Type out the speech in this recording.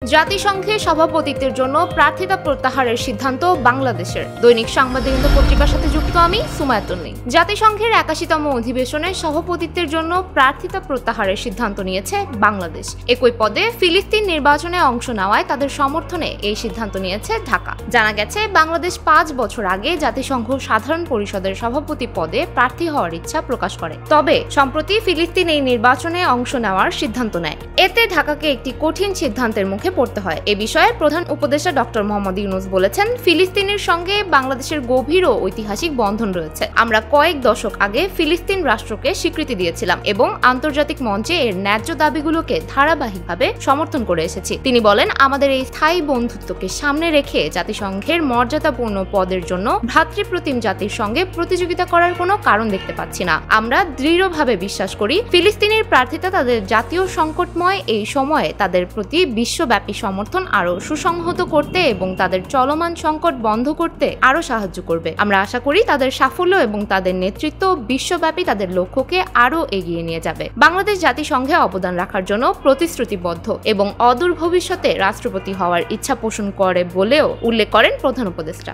জাতিসংঘের সভাপতিত্বের জন্য প্রার্থিতা প্রত্যাহারের সিদ্ধান্ত বাংলাদেশের। দৈনিক সাংবাদিকতা পত্রিকার সাথে যুক্ত আমি সুমায়াতুন্নি। জাতিসংঘের ৮১তম অধিবেশনে সভাপতিত্বের জন্য প্রার্থিতা প্রত্যাহারের সিদ্ধান্ত নিয়েছে বাংলাদেশ। একই পদে ফিলিস্তিন নির্বাচনে অংশ নেওয়ায় তাদের সমর্থনে এই সিদ্ধান্ত নিয়েছে ঢাকা। জানা গেছে, বাংলাদেশ ৫ বছর আগে জাতিসংঘ সাধারণ পরিষদের সভাপতি পদে প্রার্থী হওয়ার ইচ্ছা প্রকাশ করে। তবে সম্প্রতি ফিলিস্তিন এই নির্বাচনে অংশ নেওয়ার সিদ্ধান্ত নেয়। এতে ঢাকাকে একটি কঠিন সিদ্ধান্তের মুখে পড়তে হয়। এ বিষয়ে প্রধান উপদেষ্টা ডক্টর মোহাম্মদ ইউনূস বলেছেন, ফিলিস্তিনের সঙ্গে বাংলাদেশের গভীর ও ঐতিহাসিক বন্ধন রয়েছে। আমরা কয়েক দশক আগে ফিলিস্তিন রাষ্ট্রকে স্বীকৃতি দিয়েছিলাম এবং আন্তর্জাতিক মঞ্চে এর ন্যায্য দাবিগুলোকে ধারাবাহিকভাবে সমর্থন করে এসেছি। তিনি বলেন, আমাদের এই স্থায়ী বন্ধুত্বকে সামনে রেখে জাতিসংঘের মর্যাদাপূর্ণ পদের জন্য ভ্রাতৃপ্রতিম জাতির সঙ্গে প্রতিযোগিতা করার কোনো কারণ দেখতে পাচ্ছি না। আমরা দৃঢ়ভাবে বিশ্বাস করি, ফিলিস্তিনের প্রার্থিতা তাদের জাতীয় সংকটময় এই সময়ে তাদের প্রতি বিশ্বব্যাপী সমর্থন আরো সুসংহত করতে এবং তাদের চলমান সংকট বন্ধ করতে আরো সাহায্য করবে। আমরা আশা করি তাদের সাফল্য এবং তাদের নেতৃত্ব বিশ্বব্যাপী তাদের লক্ষ্যকে আরো এগিয়ে নিয়ে যাবে। বাংলাদেশ জাতিসংঘে অবদান রাখার জন্য প্রতিশ্রুতিবদ্ধ এবং অদূর ভবিষ্যতে রাষ্ট্রপতি হওয়ার ইচ্ছা পোষণ করে বলেও উল্লেখ করেন প্রধান উপদেষ্টা।